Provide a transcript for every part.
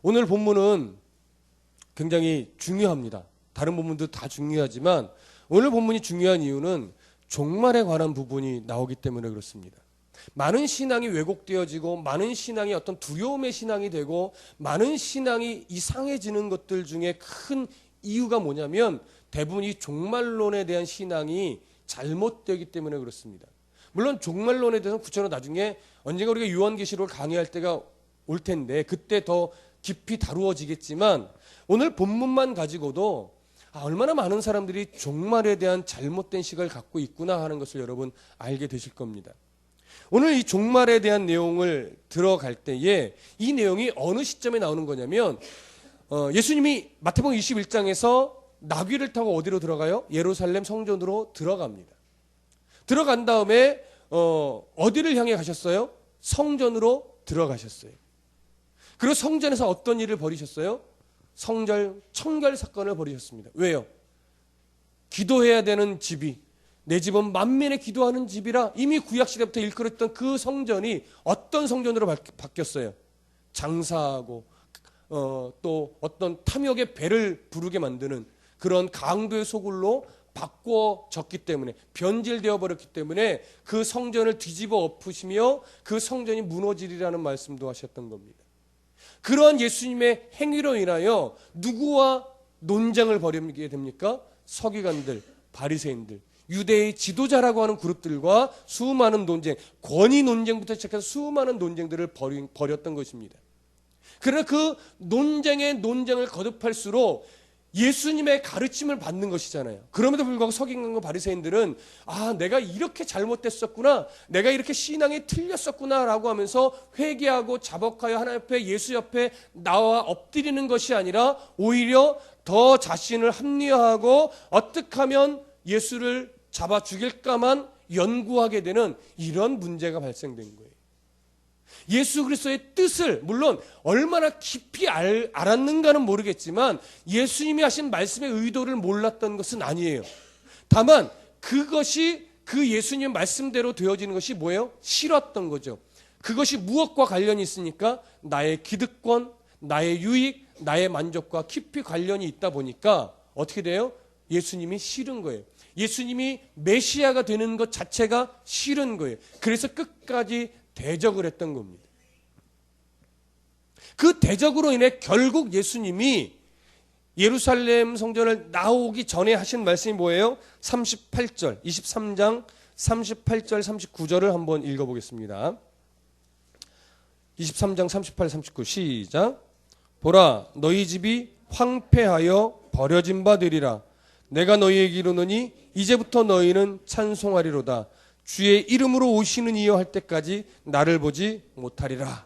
오늘 본문은 굉장히 중요합니다. 다른 본문도 다 중요하지만 오늘 본문이 중요한 이유는 종말에 관한 부분이 나오기 때문에 그렇습니다. 많은 신앙이 왜곡되어지고 많은 신앙이 어떤 두려움의 신앙이 되고 많은 신앙이 이상해지는 것들 중에 큰 이유가 뭐냐면 대부분 이 종말론에 대한 신앙이 잘못되기 때문에 그렇습니다. 물론 종말론에 대해서는 구체적으로 나중에 언젠가 우리가 요한계시록을 강의할 때가 올 텐데 그때 더 깊이 다루어지겠지만 오늘 본문만 가지고도 얼마나 많은 사람들이 종말에 대한 잘못된 시각을 갖고 있구나 하는 것을 여러분 알게 되실 겁니다. 오늘 이 종말에 대한 내용을 들어갈 때에 이 내용이 어느 시점에 나오는 거냐면 예수님이 마태복음 21장에서 나귀를 타고 어디로 들어가요? 예루살렘 성전으로 들어갑니다. 들어간 다음에 어디를 향해 가셨어요? 성전으로 들어가셨어요. 그리고 성전에서 어떤 일을 벌이셨어요? 청결 사건을 벌이셨습니다. 왜요? 기도해야 되는 집이 내 집은 만민의 기도하는 집이라 이미 구약시대부터 일컬었던 그 성전이 어떤 성전으로 바뀌었어요? 장사하고 또 어떤 탐욕의 배를 부르게 만드는 그런 강도의 소굴로 바꿔졌기 때문에 변질되어 버렸기 때문에 그 성전을 뒤집어 엎으시며 그 성전이 무너지리라는 말씀도 하셨던 겁니다. 그러한 예수님의 행위로 인하여 누구와 논쟁을 벌이게 됩니까? 서기관들, 바리새인들, 유대의 지도자라고 하는 그룹들과 수많은 논쟁, 권위 논쟁부터 시작해서 수많은 논쟁들을 벌였던 것입니다. 그러나 그 논쟁을 거듭할수록 예수님의 가르침을 받는 것이잖아요. 그럼에도 불구하고 서기관과 바리새인들은 내가 이렇게 잘못됐었구나, 내가 이렇게 신앙이 틀렸었구나 라고 하면서 회개하고 자복하여 하나님 옆에 예수 옆에 나와 엎드리는 것이 아니라 오히려 더 자신을 합리화하고 어떻게 하면 예수를 잡아 죽일까만 연구하게 되는 이런 문제가 발생된 거예요. 예수 그리스도의 뜻을 물론 얼마나 깊이 알았는가는 모르겠지만 예수님이 하신 말씀의 의도를 몰랐던 것은 아니에요. 다만 그것이 그 예수님의 말씀대로 되어지는 것이 뭐예요? 싫었던 거죠. 그것이 무엇과 관련이 있으니까 나의 기득권, 나의 유익, 나의 만족과 깊이 관련이 있다 보니까 어떻게 돼요? 예수님이 싫은 거예요. 예수님이 메시아가 되는 것 자체가 싫은 거예요. 그래서 끝까지 대적을 했던 겁니다. 그 대적으로 인해 결국 예수님이 예루살렘 성전을 나오기 전에 하신 말씀이 뭐예요? 38절, 23장 38절, 39절을 한번 읽어보겠습니다. 23장 38, 39 시작. 보라, 너희 집이 황폐하여 버려진 바 되리라. 내가 너희에게 이르노니 이제부터 너희는 찬송하리로다. 주의 이름으로 오시는 이여 할 때까지 나를 보지 못하리라.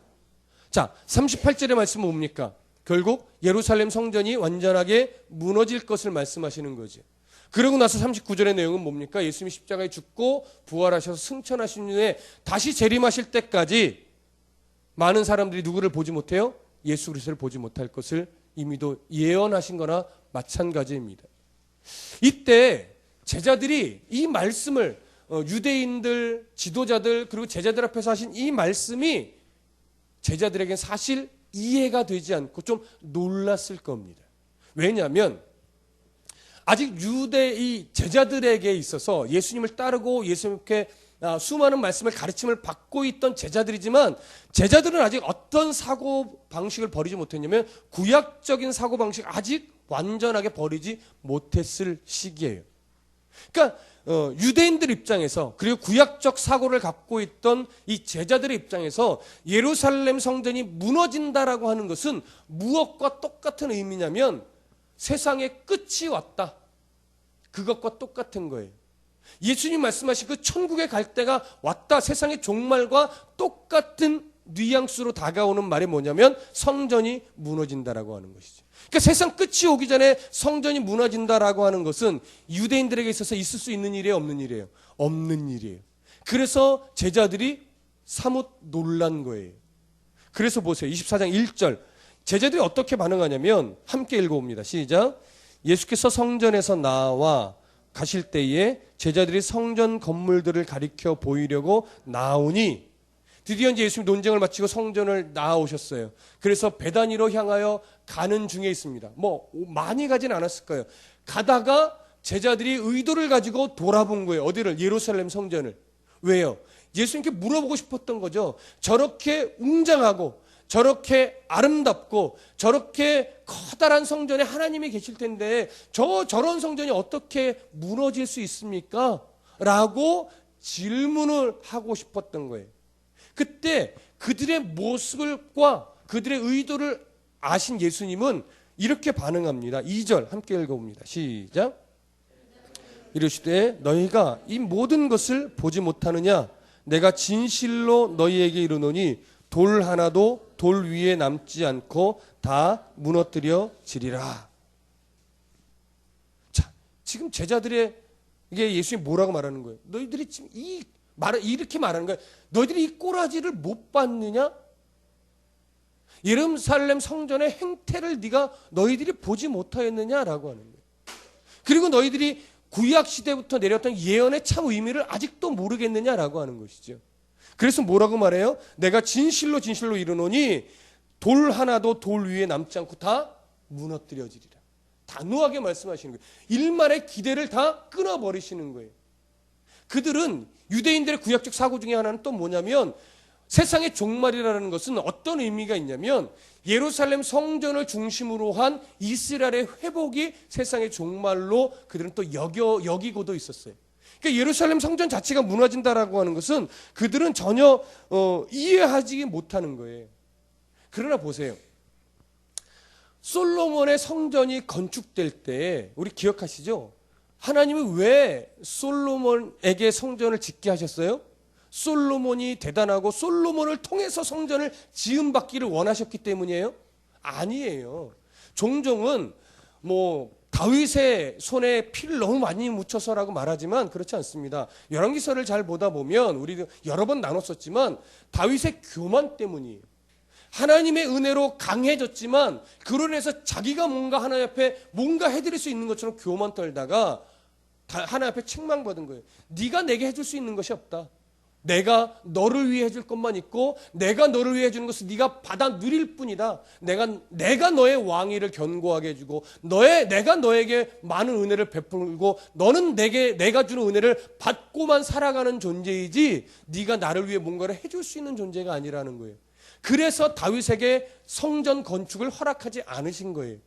자, 38절의 말씀은 뭡니까? 결국 예루살렘 성전이 완전하게 무너질 것을 말씀하시는 거죠. 그러고 나서 39절의 내용은 뭡니까? 예수님이 십자가에 죽고 부활하셔서 승천하신 후에 다시 재림하실 때까지 많은 사람들이 누구를 보지 못해요? 예수 그리스도를 보지 못할 것을 이미도 예언하신 거나 마찬가지입니다. 이때 제자들이 이 말씀을 유대인들, 지도자들 그리고 제자들 앞에서 하신 이 말씀이 제자들에게는 사실 이해가 되지 않고 좀 놀랐을 겁니다. 왜냐하면 아직 유대의 제자들에게 있어서 예수님을 따르고 예수님께 수많은 말씀을 가르침을 받고 있던 제자들이지만 제자들은 아직 어떤 사고방식을 버리지 못했냐면 구약적인 사고방식 아직 완전하게 버리지 못했을 시기예요. 그러니까 유대인들 입장에서 그리고 구약적 사고를 갖고 있던 이 제자들의 입장에서 예루살렘 성전이 무너진다라고 하는 것은 무엇과 똑같은 의미냐면 세상의 끝이 왔다. 그것과 똑같은 거예요. 예수님 말씀하신 그 천국에 갈 때가 왔다. 세상의 종말과 똑같은 뉘앙스로 다가오는 말이 뭐냐면 성전이 무너진다라고 하는 것이죠. 그러니까 세상 끝이 오기 전에 성전이 무너진다라고 하는 것은 유대인들에게 있어서 있을 수 있는 일이에요, 없는 일이에요? 없는 일이에요. 그래서 제자들이 사뭇 놀란 거예요. 그래서 보세요. 24장 1절. 제자들이 어떻게 반응하냐면 함께 읽어봅니다. 시작. 예수께서 성전에서 나와 가실 때에 제자들이 성전 건물들을 가리켜 보이려고 나오니 드디어 이제 예수님 논쟁을 마치고 성전을 나아오셨어요. 그래서 베다니로 향하여 가는 중에 있습니다. 뭐 많이 가진 않았을 거예요. 가다가 제자들이 의도를 가지고 돌아본 거예요. 어디를? 예루살렘 성전을. 왜요? 예수님께 물어보고 싶었던 거죠. 저렇게 웅장하고 저렇게 아름답고 저렇게 커다란 성전에 하나님이 계실 텐데 저런 성전이 어떻게 무너질 수 있습니까? 라고 질문을 하고 싶었던 거예요. 그때 그들의 모습과 그들의 의도를 아신 예수님은 이렇게 반응합니다. 2절 함께 읽어봅니다. 시작. 이르시되 너희가 이 모든 것을 보지 못하느냐? 내가 진실로 너희에게 이르노니 돌 하나도 돌 위에 남지 않고 다 무너뜨려지리라. 자, 지금 제자들의 이게 예수님이 뭐라고 말하는 거예요? 너희들이 지금 이렇게 말하는 거예요. 너희들이 이 꼬라지를 못 봤느냐? 예루살렘 성전의 행태를 너희들이 보지 못하였느냐라고 하는 거예요. 그리고 너희들이 구약 시대부터 내렸던 예언의 참 의미를 아직도 모르겠느냐라고 하는 것이죠. 그래서 뭐라고 말해요? 내가 진실로 이르노니 돌 하나도 돌 위에 남지 않고 다 무너뜨려지리라. 단호하게 말씀하시는 거예요. 일말의 기대를 다 끊어버리시는 거예요. 그들은 유대인들의 구약적 사고 중에 하나는 또 뭐냐면 세상의 종말이라는 것은 어떤 의미가 있냐면 예루살렘 성전을 중심으로 한 이스라엘의 회복이 세상의 종말로 그들은 또 여기고도 있었어요. 그러니까 예루살렘 성전 자체가 무너진다라고 하는 것은 그들은 전혀 이해하지 못하는 거예요. 그러나 보세요. 솔로몬의 성전이 건축될 때 우리 기억하시죠? 하나님은 왜 솔로몬에게 성전을 짓게 하셨어요? 솔로몬이 대단하고 솔로몬을 통해서 성전을 지음받기를 원하셨기 때문이에요? 아니에요. 종종은 다윗의 손에 피를 너무 많이 묻혀서라고 말하지만 그렇지 않습니다. 열왕기서를 잘 보다 보면 우리도 여러 번 나눴었지만 다윗의 교만 때문이에요. 하나님의 은혜로 강해졌지만 그로 인해서 자기가 뭔가 하나님 앞에 뭔가 해드릴 수 있는 것처럼 교만 떨다가 하나님 앞에 책망받은 거예요. 네가 내게 해줄 수 있는 것이 없다. 내가 너를 위해 해줄 것만 있고 내가 너를 위해 해주는 것을 네가 받아 누릴 뿐이다. 내가 너의 왕위를 견고하게 해주고 내가 너에게 많은 은혜를 베풀고 너는 내가 주는 은혜를 받고만 살아가는 존재이지 네가 나를 위해 뭔가를 해줄 수 있는 존재가 아니라는 거예요. 그래서 다윗에게 성전 건축을 허락하지 않으신 거예요.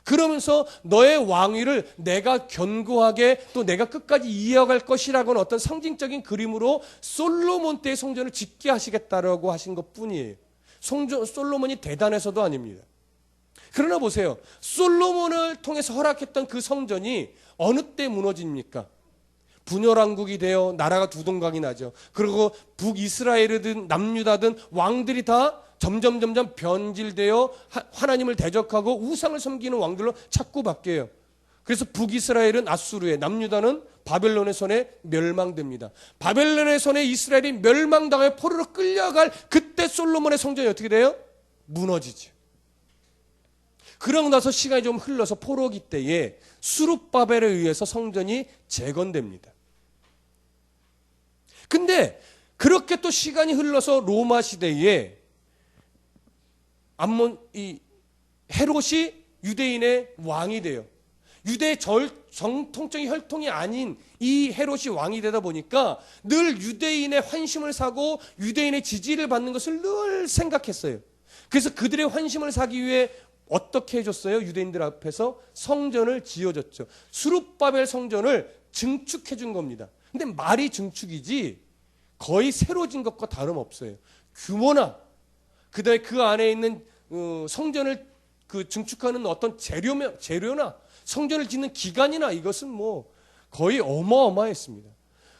그러면서 너의 왕위를 내가 견고하게 또 내가 끝까지 이어갈 것이라고는 어떤 상징적인 그림으로 솔로몬 때의 성전을 짓게 하시겠다라고 하신 것뿐이에요. 솔로몬이 대단해서도 아닙니다. 그러나 보세요. 솔로몬을 통해서 허락했던 그 성전이 어느 때 무너집니까? 분열왕국이 되어 나라가 두 동강이 나죠. 그리고 북이스라엘이든 남유다든 왕들이 다 점점 변질되어 하나님을 대적하고 우상을 섬기는 왕들로 자꾸 바뀌어요. 그래서 북이스라엘은 아수르에, 남유다는 바벨론의 손에 멸망됩니다. 바벨론의 손에 이스라엘이 멸망당해 포로로 끌려갈 그때 솔로몬의 성전이 어떻게 돼요? 무너지죠. 그러고 나서 시간이 좀 흘러서 포로기 때에 수룹바벨에 의해서 성전이 재건됩니다. 근데 그렇게 또 시간이 흘러서 로마 시대에 헤롯이 유대인의 왕이 돼요. 유대의 정통적인 혈통이 아닌 이 헤롯이 왕이 되다 보니까 늘 유대인의 환심을 사고 유대인의 지지를 받는 것을 늘 생각했어요. 그래서 그들의 환심을 사기 위해 어떻게 해줬어요? 유대인들 앞에서 성전을 지어줬죠. 수룹바벨 성전을 증축해 준 겁니다. 근데 말이 증축이지 거의 새로 진 것과 다름없어요. 규모나 그다음에 그 안에 있는 성전을 증축하는 어떤 재료나 성전을 짓는 기간이나 이것은 거의 어마어마했습니다.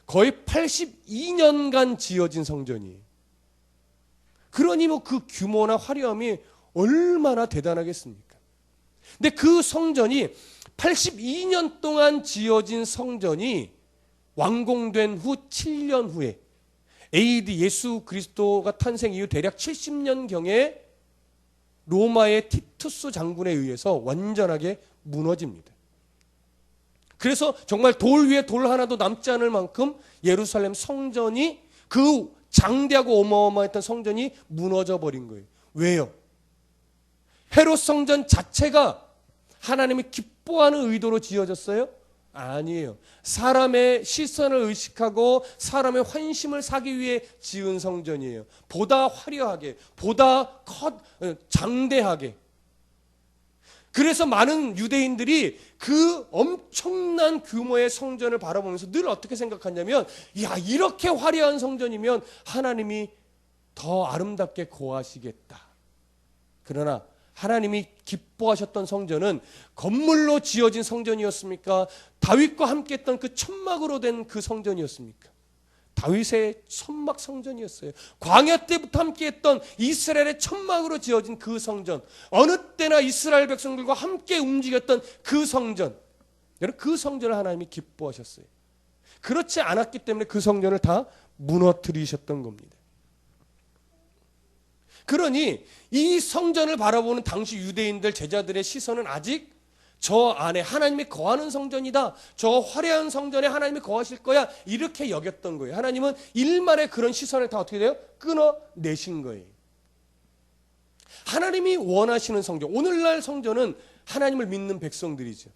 거의 82년간 지어진 성전이에요. 그러니 그 규모나 화려함이 얼마나 대단하겠습니까? 근데 그 성전이 82년 동안 지어진 성전이 완공된 후 7년 후에 AD 예수 그리스도가 탄생 이후 대략 70년경에 로마의 티투스 장군에 의해서 완전하게 무너집니다. 그래서 정말 돌 위에 돌 하나도 남지 않을 만큼 예루살렘 성전이 그 장대하고 어마어마했던 성전이 무너져 버린 거예요. 왜요? 헤롯 성전 자체가 하나님이 기뻐하는 의도로 지어졌어요? 아니에요. 사람의 시선을 의식하고 사람의 환심을 사기 위해 지은 성전이에요. 보다 화려하게, 보다 장대하게. 그래서 많은 유대인들이 그 엄청난 규모의 성전을 바라보면서 늘 어떻게 생각하냐면, 야, 이렇게 화려한 성전이면 하나님이 더 아름답게 거하시겠다. 그러나 하나님이 기뻐하셨던 성전은 건물로 지어진 성전이었습니까? 다윗과 함께 했던 그 천막으로 된 그 성전이었습니까? 다윗의 천막 성전이었어요. 광야 때부터 함께 했던 이스라엘의 천막으로 지어진 그 성전, 어느 때나 이스라엘 백성들과 함께 움직였던 그 성전, 여러분, 그 성전을 하나님이 기뻐하셨어요. 그렇지 않았기 때문에 그 성전을 다 무너뜨리셨던 겁니다. 그러니 이 성전을 바라보는 당시 유대인들 제자들의 시선은 아직 저 안에 하나님이 거하는 성전이다, 저 화려한 성전에 하나님이 거하실 거야, 이렇게 여겼던 거예요. 하나님은 일말의 그런 시선을 다 어떻게 돼요? 끊어내신 거예요. 하나님이 원하시는 성전, 오늘날 성전은 하나님을 믿는 백성들이죠.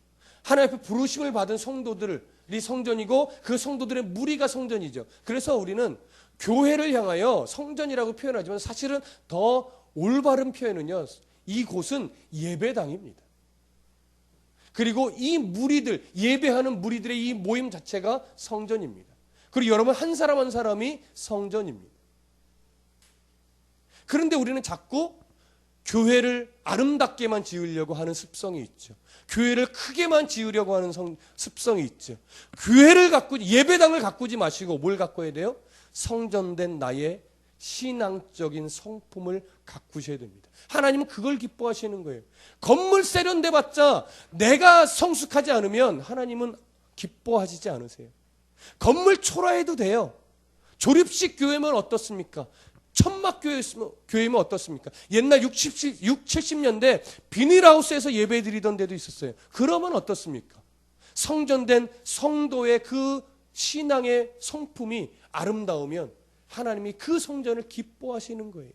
하나님 앞에 부르심을 받은 성도들이 성전이고 그 성도들의 무리가 성전이죠. 그래서 우리는 교회를 향하여 성전이라고 표현하지만 사실은 더 올바른 표현은요, 이곳은 예배당입니다. 그리고 이 무리들, 예배하는 무리들의 이 모임 자체가 성전입니다. 그리고 여러분 한 사람 한 사람이 성전입니다. 그런데 우리는 자꾸 교회를 아름답게만 지으려고 하는 습성이 있죠. 교회를 크게만 지으려고 하는 습성이 있죠. 교회를 예배당을 가꾸지 마시고 뭘 가꿔야 돼요? 성전된 나의 신앙적인 성품을 가꾸셔야 됩니다. 하나님은 그걸 기뻐하시는 거예요. 건물 세련돼봤자 내가 성숙하지 않으면 하나님은 기뻐하시지 않으세요. 건물 초라해도 돼요. 조립식 교회면 어떻습니까? 천막 교회면 어떻습니까? 옛날 60, 70년대 비닐하우스에서 예배 드리던 데도 있었어요. 그러면 어떻습니까? 성전된 성도의 그 신앙의 성품이 아름다우면 하나님이 그 성전을 기뻐하시는 거예요.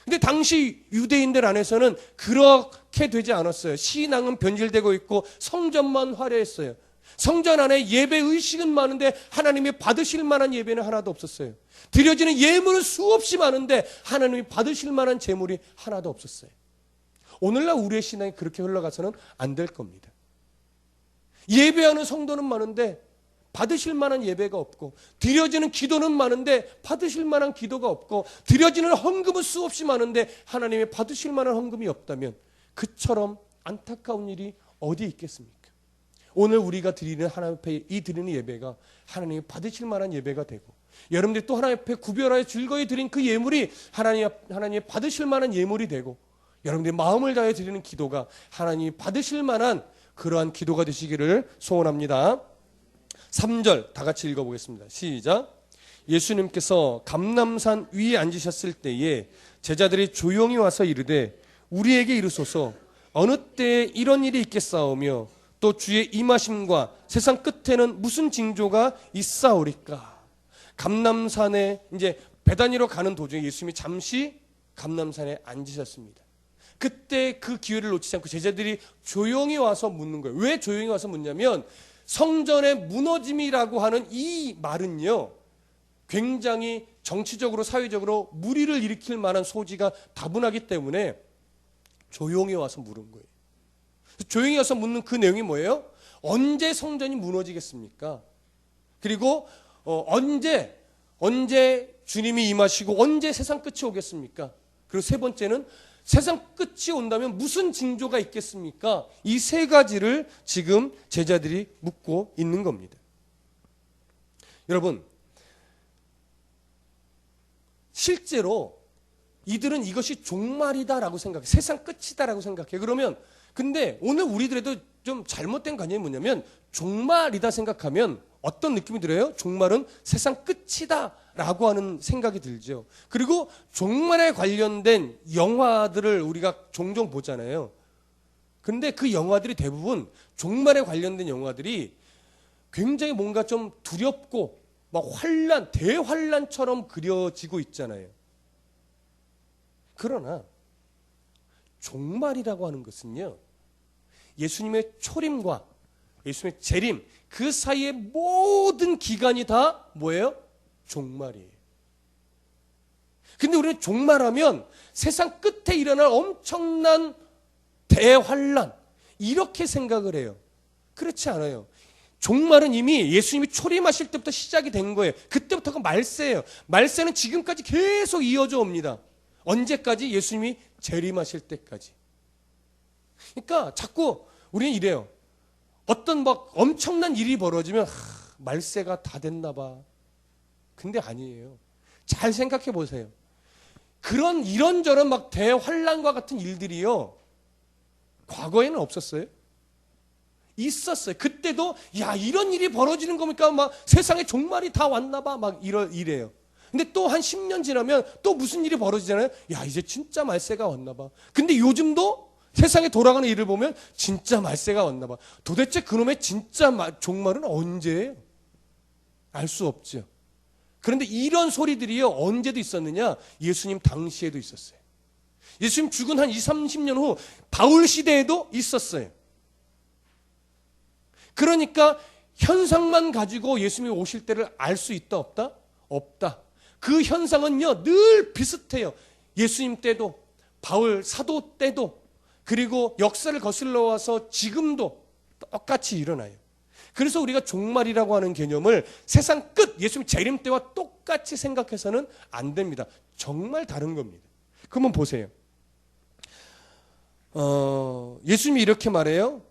근데 당시 유대인들 안에서는 그렇게 되지 않았어요. 신앙은 변질되고 있고 성전만 화려했어요. 성전 안에 예배 의식은 많은데 하나님이 받으실 만한 예배는 하나도 없었어요. 드려지는 예물은 수없이 많은데 하나님이 받으실 만한 제물이 하나도 없었어요. 오늘날 우리의 신앙이 그렇게 흘러가서는 안 될 겁니다. 예배하는 성도는 많은데 받으실 만한 예배가 없고, 드려지는 기도는 많은데 받으실 만한 기도가 없고, 드려지는 헌금은 수없이 많은데 하나님이 받으실 만한 헌금이 없다면 그처럼 안타까운 일이 어디 있겠습니까? 오늘 우리가 드리는 하나님 앞에 이 드리는 예배가 하나님이 받으실 만한 예배가 되고, 여러분들이 또 하나님 앞에 구별하여 즐거이 드린 그 예물이 하나님이 받으실 만한 예물이 되고, 여러분들이 마음을 다해 드리는 기도가 하나님이 받으실 만한 그러한 기도가 되시기를 소원합니다. 3절 다 같이 읽어보겠습니다. 시작. 예수님께서 감람산 위에 앉으셨을 때에 제자들이 조용히 와서 이르되 우리에게 이르소서 어느 때에 이런 일이 있겠사오며 또 주의 임하심과 세상 끝에는 무슨 징조가 있사오리까. 감람산에 이제 베다니로 가는 도중에 예수님이 잠시 감람산에 앉으셨습니다. 그때 그 기회를 놓치지 않고 제자들이 조용히 와서 묻는 거예요. 왜 조용히 와서 묻냐면 성전의 무너짐이라고 하는 이 말은요, 굉장히 정치적으로 사회적으로 무리를 일으킬 만한 소지가 다분하기 때문에 조용히 와서 물은 거예요. 조용히 와서 묻는 그 내용이 뭐예요? 언제 성전이 무너지겠습니까? 그리고 언제 주님이 임하시고 언제 세상 끝이 오겠습니까? 그리고 세 번째는 세상 끝이 온다면 무슨 징조가 있겠습니까? 이 세 가지를 지금 제자들이 묻고 있는 겁니다. 여러분, 실제로 이들은 이것이 종말이다라고 생각해. 세상 끝이다라고 생각해. 그러면 근데 오늘 우리들에도 좀 잘못된 관념이 뭐냐면 종말이다 생각하면 어떤 느낌이 들어요? 종말은 세상 끝이다라고 하는 생각이 들죠. 그리고 종말에 관련된 영화들을 우리가 종종 보잖아요. 근데 그 영화들이 대부분 종말에 관련된 영화들이 굉장히 뭔가 좀 두렵고 막 환란, 대환란처럼 그려지고 있잖아요. 그러나 종말이라고 하는 것은요, 예수님의 초림과 예수님의 재림, 그 사이의 모든 기간이 다 뭐예요? 종말이에요. 근데 우리는 종말하면 세상 끝에 일어날 엄청난 대환란, 이렇게 생각을 해요. 그렇지 않아요. 종말은 이미 예수님이 초림하실 때부터 시작이 된 거예요. 그때부터가 말세예요. 말세는 지금까지 계속 이어져 옵니다. 언제까지? 예수님이 재림하실 때까지. 그러니까 자꾸 우리는 이래요. 어떤 막 엄청난 일이 벌어지면 말세가 다 됐나 봐. 근데 아니에요. 잘 생각해 보세요. 그런 이런저런 막 대환란과 같은 일들이요, 과거에는 없었어요? 있었어요. 그때도 야, 이런 일이 벌어지는 겁니까? 막 세상에 종말이 다 왔나 봐. 막 이래요. 근데 또 한 10년 지나면 또 무슨 일이 벌어지잖아요. 야, 이제 진짜 말세가 왔나 봐. 근데 요즘도 세상에 돌아가는 일을 보면 진짜 말세가 왔나 봐. 도대체 그놈의 진짜 종말은 언제예요? 알 수 없죠. 그런데 이런 소리들이요, 언제도 있었느냐? 예수님 당시에도 있었어요. 예수님 죽은 한 20, 30년 후 바울 시대에도 있었어요. 그러니까 현상만 가지고 예수님이 오실 때를 알 수 있다 없다? 없다. 그 현상은요 늘 비슷해요. 예수님 때도, 바울 사도 때도, 그리고 역사를 거슬러 와서 지금도 똑같이 일어나요. 그래서 우리가 종말이라고 하는 개념을 세상 끝, 예수님 재림 때와 똑같이 생각해서는 안 됩니다. 정말 다른 겁니다. 그러면 보세요. 예수님이 이렇게 말해요.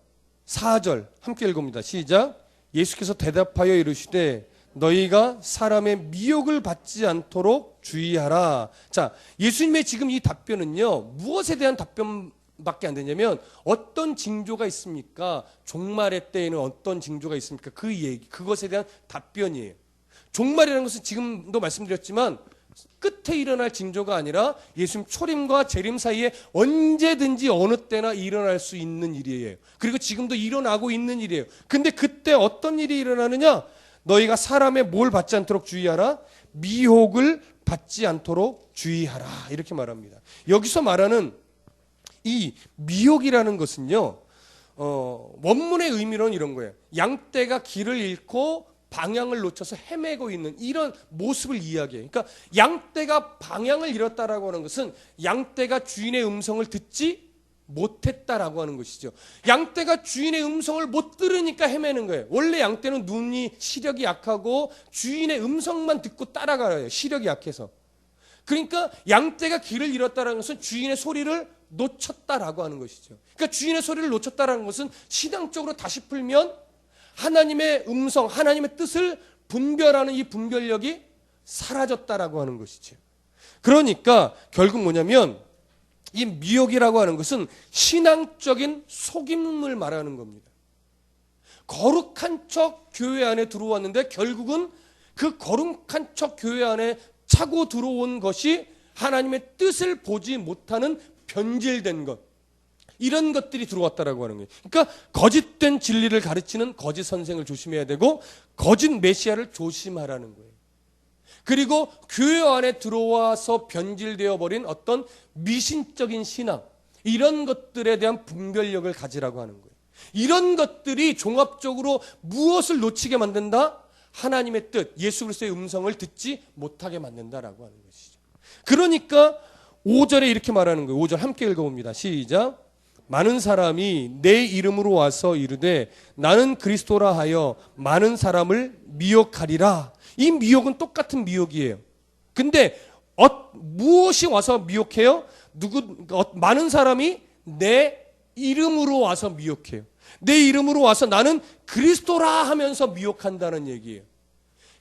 4절 함께 읽어봅니다. 시작. 예수께서 대답하여 이르시되 너희가 사람의 미혹을 받지 않도록 주의하라. 자, 예수님의 지금 이 답변은요, 무엇에 대한 답변밖에 안 되냐면 어떤 징조가 있습니까? 종말의 때에는 어떤 징조가 있습니까? 그 얘기, 그것에 대한 답변이에요. 종말이라는 것은 지금도 말씀드렸지만 끝에 일어날 징조가 아니라 예수님 초림과 재림 사이에 언제든지 어느 때나 일어날 수 있는 일이에요. 그리고 지금도 일어나고 있는 일이에요. 근데 그때 어떤 일이 일어나느냐? 너희가 사람의 뭘 받지 않도록 주의하라. 미혹을 받지 않도록 주의하라. 이렇게 말합니다. 여기서 말하는 이 미혹이라는 것은요, 원문의 의미로는 이런 거예요. 양떼가 길을 잃고 방향을 놓쳐서 헤매고 있는 이런 모습을 이야기해요. 그러니까 양떼가 방향을 잃었다라고 하는 것은 양떼가 주인의 음성을 듣지 못했다라고 하는 것이죠. 양떼가 주인의 음성을 못 들으니까 헤매는 거예요. 원래 양떼는 눈이 시력이 약하고 주인의 음성만 듣고 따라가요. 시력이 약해서. 그러니까 양떼가 길을 잃었다는 것은 주인의 소리를 놓쳤다라고 하는 것이죠. 그러니까 주인의 소리를 놓쳤다라는 것은 신앙적으로 다시 풀면 하나님의 음성, 하나님의 뜻을 분별하는 이 분별력이 사라졌다라고 하는 것이죠. 그러니까 결국 뭐냐면 이 미혹이라고 하는 것은 신앙적인 속임을 말하는 겁니다. 거룩한 척 교회 안에 들어왔는데 결국은 그 거룩한 척 교회 안에 차고 들어온 것이 하나님의 뜻을 보지 못하는 변질된 것, 이런 것들이 들어왔다라고 하는 거예요. 그러니까 거짓된 진리를 가르치는 거짓 선생을 조심해야 되고 거짓 메시아를 조심하라는 거예요. 그리고 교회 안에 들어와서 변질되어 버린 어떤 미신적인 신앙, 이런 것들에 대한 분별력을 가지라고 하는 거예요. 이런 것들이 종합적으로 무엇을 놓치게 만든다? 하나님의 뜻, 예수 그리스도의 음성을 듣지 못하게 만든다라고 하는 것이죠. 그러니까 5절에 이렇게 말하는 거예요. 5절 함께 읽어봅니다. 시작. 많은 사람이 내 이름으로 와서 이르되 나는 그리스도라 하여 많은 사람을 미혹하리라. 이 미혹은 똑같은 미혹이에요. 근데 무엇이 와서 미혹해요? 많은 사람이 내 이름으로 와서 미혹해요. 내 이름으로 와서 나는 그리스도라 하면서 미혹한다는 얘기예요.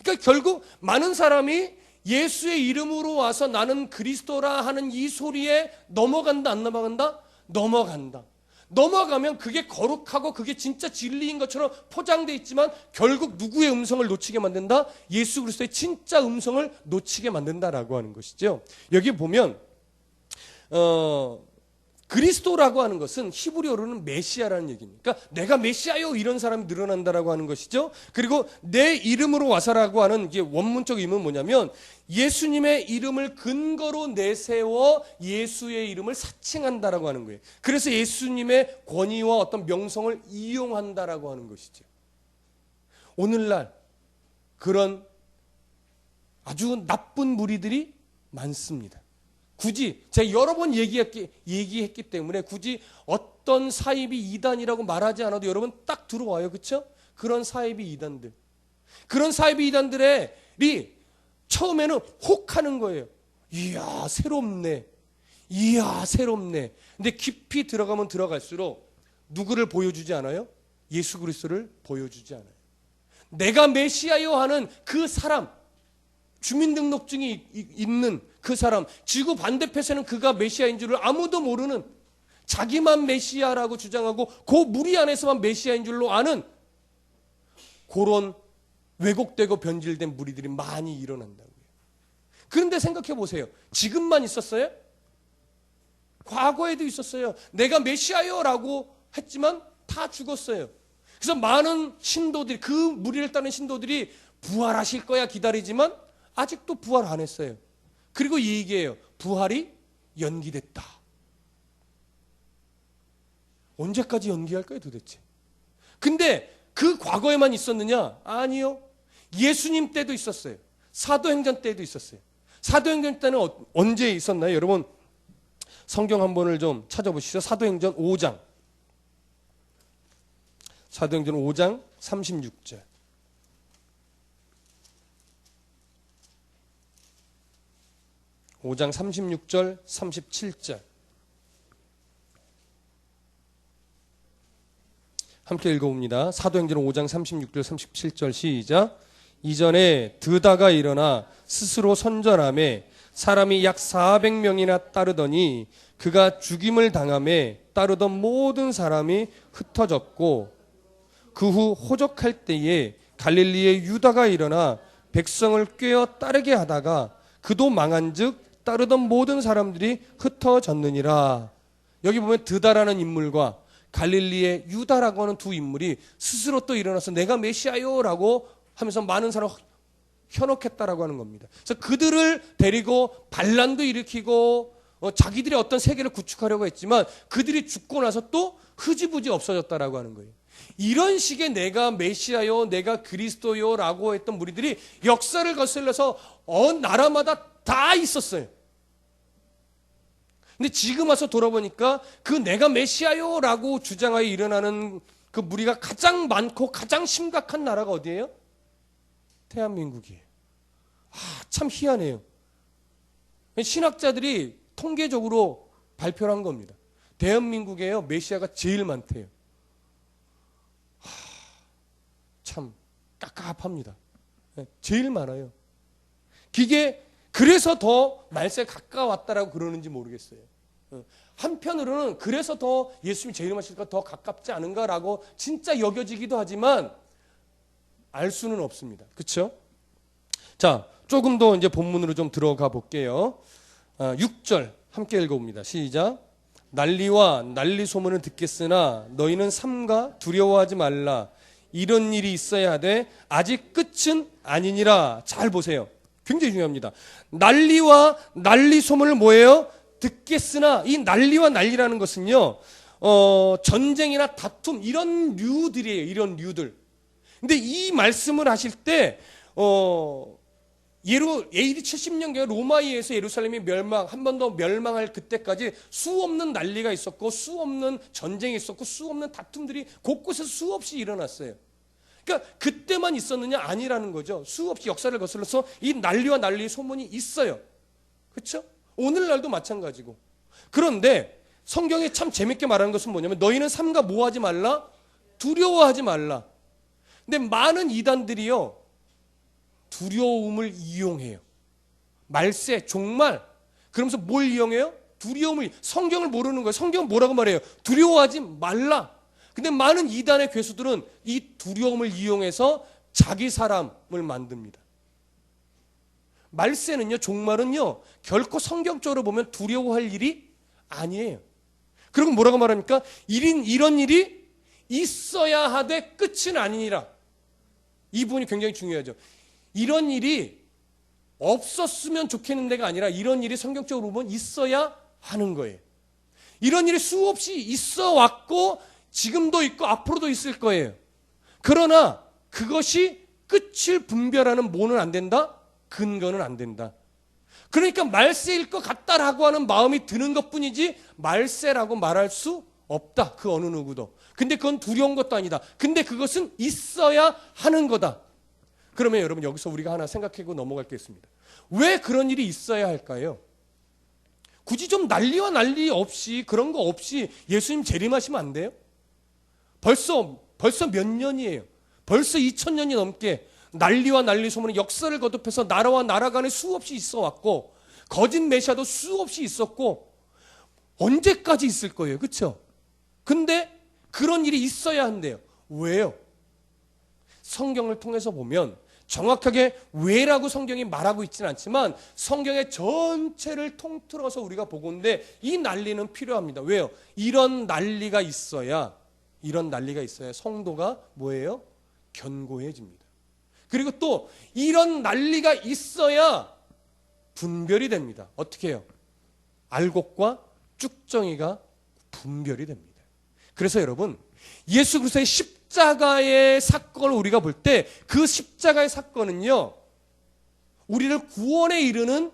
그러니까 결국 많은 사람이 예수의 이름으로 와서 나는 그리스도라 하는 이 소리에 넘어간다, 안 넘어간다? 넘어간다. 넘어가면 그게 거룩하고 그게 진짜 진리인 것처럼 포장되어 있지만 결국 누구의 음성을 놓치게 만든다? 예수 그리스도의 진짜 음성을 놓치게 만든다라고 하는 것이죠. 여기 보면 그리스도라고 하는 것은 히브리어로는 메시아라는 얘기입니다. 그러니까 내가 메시아요 이런 사람이 늘어난다라고 하는 것이죠. 그리고 내 이름으로 와서라고 하는 이게 원문적 의미는 뭐냐면 예수님의 이름을 근거로 내세워 예수의 이름을 사칭한다라고 하는 거예요. 그래서 예수님의 권위와 어떤 명성을 이용한다라고 하는 것이죠. 오늘날 그런 아주 나쁜 무리들이 많습니다. 굳이 제가 여러 번 얘기했기 때문에 굳이 어떤 사입이 이단이라고 말하지 않아도 여러분 딱 들어와요. 그렇죠? 그런 사입이 이단들. 그런 사입이 이단들이 처음에는 혹하는 거예요. 이야 새롭네. 이야 새롭네. 근데 깊이 들어가면 들어갈수록 누구를 보여주지 않아요? 예수 그리스도를 보여주지 않아요. 내가 메시아요 하는 그 사람, 주민등록증이 있는 그 사람, 지구 반대편에는 그가 메시아인 줄을 아무도 모르는, 자기만 메시아라고 주장하고 그 무리 안에서만 메시아인 줄로 아는 그런 왜곡되고 변질된 무리들이 많이 일어난다고요. 그런데 생각해 보세요. 지금만 있었어요? 과거에도 있었어요. 내가 메시아요라고 했지만 다 죽었어요. 그래서 많은 신도들이, 그 무리를 따르는 신도들이 부활하실 거야 기다리지만 아직도 부활 안 했어요. 그리고 이 얘기예요. 부활이 연기됐다. 언제까지 연기할까요 도대체? 근데 그 과거에만 있었느냐? 아니요. 예수님 때도 있었어요. 사도행전 때도 있었어요. 사도행전 때는 언제 있었나요? 여러분 성경 한 번을 좀 찾아보시죠. 사도행전 5장. 사도행전 5장 36절. 5장 36절 37절 함께 읽어봅니다. 사도행전 5장 36절 37절 시작. 이전에 드다가 일어나 스스로 선전하매 사람이 약 400명이나 따르더니 그가 죽임을 당하매 따르던 모든 사람이 흩어졌고 그 후 호적할 때에 갈릴리의 유다가 일어나 백성을 꿰어 따르게 하다가 그도 망한즉 따르던 모든 사람들이 흩어졌느니라. 여기 보면 드다라는 인물과 갈릴리의 유다라고 하는 두 인물이 스스로 또 일어나서 내가 메시아요라고 하면서 많은 사람을 현혹했다라고 하는 겁니다. 그래서 그들을 데리고 반란도 일으키고 자기들의 어떤 세계를 구축하려고 했지만 그들이 죽고 나서 또 흐지부지 없어졌다라고 하는 거예요. 이런 식의 내가 메시아요, 내가 그리스도요라고 했던 무리들이 역사를 거슬러서 나라마다 다 있었어요. 근데 지금 와서 돌아보니까 그 내가 메시아요라고 주장하여 일어나는 그 무리가 가장 많고 가장 심각한 나라가 어디예요? 대한민국이에요. 참 희한해요. 신학자들이 통계적으로 발표를 한 겁니다. 대한민국에요 메시아가 제일 많대요. 참 깝깝합니다. 제일 많아요. 이게 그래서 더 말세에 가까웠다라고 그러는지 모르겠어요. 한편으로는 그래서 더 예수님이 제 이름 하실까 더 가깝지 않은가라고 진짜 여겨지기도 하지만 알 수는 없습니다. 그렇죠? 자, 조금 더 이제 본문으로 좀 들어가 볼게요. 6절 함께 읽어봅니다. 시작. 난리와 난리 소문을 듣겠으나 너희는 삼가 두려워하지 말라. 이런 일이 있어야 하되 아직 끝은 아니니라. 잘 보세요. 굉장히 중요합니다. 난리와 난리 소문을 뭐예요? 듣겠으나 이 난리와 난리라는 것은요, 전쟁이나 다툼 이런 류들이에요. 이런 류들. 근데 이 말씀을 하실 때 AD 70년경에 로마에 의해서 예루살렘이 한 번 더 멸망할 그때까지 수없는 난리가 있었고 수없는 전쟁이 있었고 수없는 다툼들이 곳곳에서 수없이 일어났어요. 그러니까 그때만 있었느냐? 아니라는 거죠. 수없이 역사를 거슬러서 이 난리와 난리의 소문이 있어요. 그렇죠? 오늘날도 마찬가지고. 그런데 성경이 참 재밌게 말하는 것은 뭐냐면 너희는 삼가 뭐하지 말라? 두려워하지 말라. 근데 많은 이단들이요 두려움을 이용해요. 말세, 종말. 그러면서 뭘 이용해요? 두려움을. 성경을 모르는 거예요. 성경은 뭐라고 말해요? 두려워하지 말라. 근데 많은 이단의 괴수들은 이 두려움을 이용해서 자기 사람을 만듭니다. 말세는요, 종말은요, 결코 성경적으로 보면 두려워할 일이 아니에요. 그리고 뭐라고 말합니까? 이런 일이 있어야 하되 끝은 아니니라. 이 부분이 굉장히 중요하죠. 이런 일이 없었으면 좋겠는 데가 아니라 이런 일이 성경적으로 보면 있어야 하는 거예요. 이런 일이 수없이 있어 왔고 지금도 있고 앞으로도 있을 거예요. 그러나 그것이 끝을 분별하는 뭐는 안 된다? 근거는 안 된다. 그러니까 말세일 것 같다라고 하는 마음이 드는 것뿐이지 말세라고 말할 수 없다. 그 어느 누구도. 근데 그건 두려운 것도 아니다. 근데 그것은 있어야 하는 거다. 그러면 여러분 여기서 우리가 하나 생각하고 넘어갈 게 있습니다. 왜 그런 일이 있어야 할까요? 굳이 좀 난리와 난리 없이 그런 거 없이 예수님 재림하시면 안 돼요? 벌써 몇 년이에요? 벌써 2000년이 넘게 난리와 난리 소문의 역사를 거듭해서 나라와 나라 간에 수없이 있어 왔고 거짓 메시아도 수없이 있었고 언제까지 있을 거예요? 그렇죠? 근데 그런 일이 있어야 한대요. 왜요? 성경을 통해서 보면 정확하게 왜라고 성경이 말하고 있지는 않지만 성경의 전체를 통틀어서 우리가 보고인데 이 난리는 필요합니다. 왜요? 이런 난리가 있어야 성도가 뭐예요? 견고해집니다. 그리고 또 이런 난리가 있어야 분별이 됩니다. 어떻게 해요? 알곡과 쭉정이가 분별이 됩니다. 그래서 여러분 예수 그리스도의 십자가의 사건을 우리가 볼 때 그 십자가의 사건은요 우리를 구원에 이르는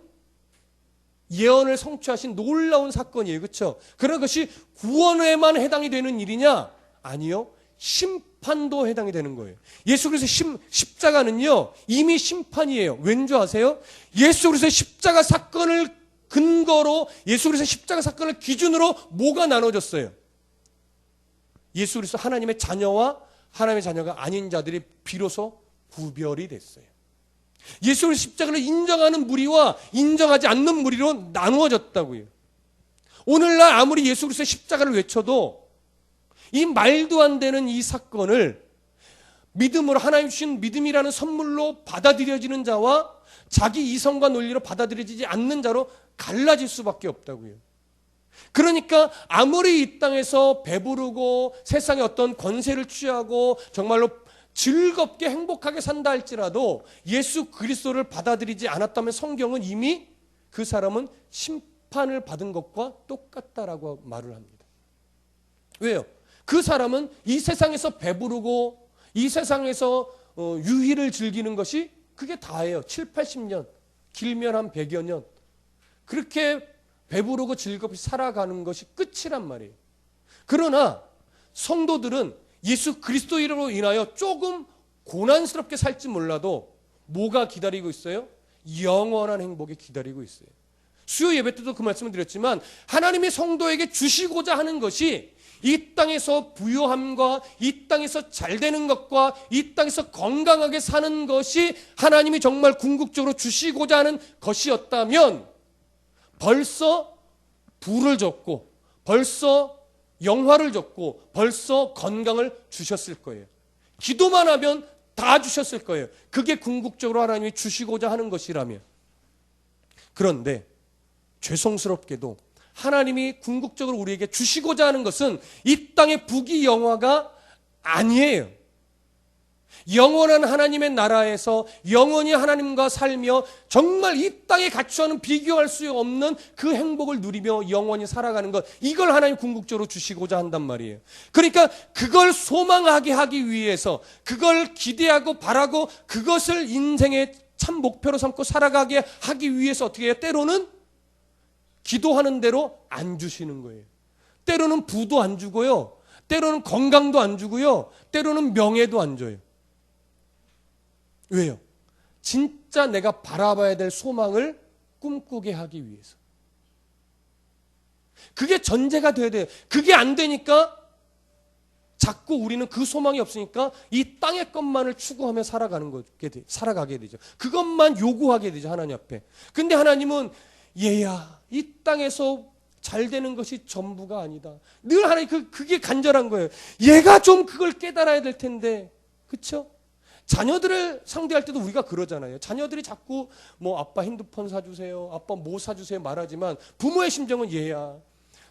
예언을 성취하신 놀라운 사건이에요. 그렇죠? 그런 것이 구원에만 해당이 되는 일이냐? 아니요. 심판도 해당이 되는 거예요. 예수 그리스도의 십자가는요 이미 심판이에요. 왠지 아세요? 예수 그리스도의 십자가 사건을 근거로 예수 그리스도의 십자가 사건을 기준으로 뭐가 나눠졌어요? 예수 그리스도 하나님의 자녀와 하나님의 자녀가 아닌 자들이 비로소 구별이 됐어요. 예수 그리스도 십자가를 인정하는 무리와 인정하지 않는 무리로 나누어졌다고요. 오늘날 아무리 예수 그리스도의 십자가를 외쳐도 이 말도 안 되는 이 사건을 믿음으로 하나님 주신 믿음이라는 선물로 받아들여지는 자와 자기 이성과 논리로 받아들여지지 않는 자로 갈라질 수밖에 없다고요. 그러니까 아무리 이 땅에서 배부르고 세상에 어떤 권세를 취하고 정말로 즐겁게 행복하게 산다 할지라도 예수 그리스도를 받아들이지 않았다면 성경은 이미 그 사람은 심판을 받은 것과 똑같다라고 말을 합니다. 왜요? 그 사람은 이 세상에서 배부르고 이 세상에서 유희를 즐기는 것이 그게 다예요. 7, 80년, 길면 한 100여 년. 그렇게 배부르고 즐겁게 살아가는 것이 끝이란 말이에요. 그러나 성도들은 예수 그리스도로 인하여 조금 고난스럽게 살지 몰라도 뭐가 기다리고 있어요? 영원한 행복이 기다리고 있어요. 수요 예배 때도 그 말씀을 드렸지만 하나님의 성도에게 주시고자 하는 것이 이 땅에서 부유함과 이 땅에서 잘 되는 것과 이 땅에서 건강하게 사는 것이 하나님이 정말 궁극적으로 주시고자 하는 것이었다면 벌써 부를 줬고 벌써 영화를 줬고 벌써 건강을 주셨을 거예요. 기도만 하면 다 주셨을 거예요. 그게 궁극적으로 하나님이 주시고자 하는 것이라면. 그런데 죄송스럽게도 하나님이 궁극적으로 우리에게 주시고자 하는 것은 이 땅의 부귀영화가 아니에요. 영원한 하나님의 나라에서 영원히 하나님과 살며 정말 이 땅에 갖추어는 비교할 수 없는 그 행복을 누리며 영원히 살아가는 것, 이걸 하나님 궁극적으로 주시고자 한단 말이에요. 그러니까 그걸 소망하게 하기 위해서 그걸 기대하고 바라고 그것을 인생의 참 목표로 삼고 살아가게 하기 위해서 어떻게 해요? 때로는 기도하는 대로 안 주시는 거예요. 때로는 부도 안 주고요. 때로는 건강도 안 주고요. 때로는 명예도 안 줘요. 왜요? 진짜 내가 바라봐야 될 소망을 꿈꾸게 하기 위해서. 그게 전제가 돼야 돼요. 그게 안 되니까 자꾸 우리는 그 소망이 없으니까 이 땅의 것만을 추구하며 살아가게 되죠. 그것만 요구하게 되죠, 하나님 앞에. 근데 하나님은 얘야, 이 땅에서 잘 되는 것이 전부가 아니다. 늘 하나님 그게 간절한 거예요. 얘가 좀 그걸 깨달아야 될 텐데. 그렇죠? 자녀들을 상대할 때도 우리가 그러잖아요. 자녀들이 자꾸 뭐 아빠 핸드폰 사주세요, 아빠 뭐 사주세요 말하지만 부모의 심정은 얘야,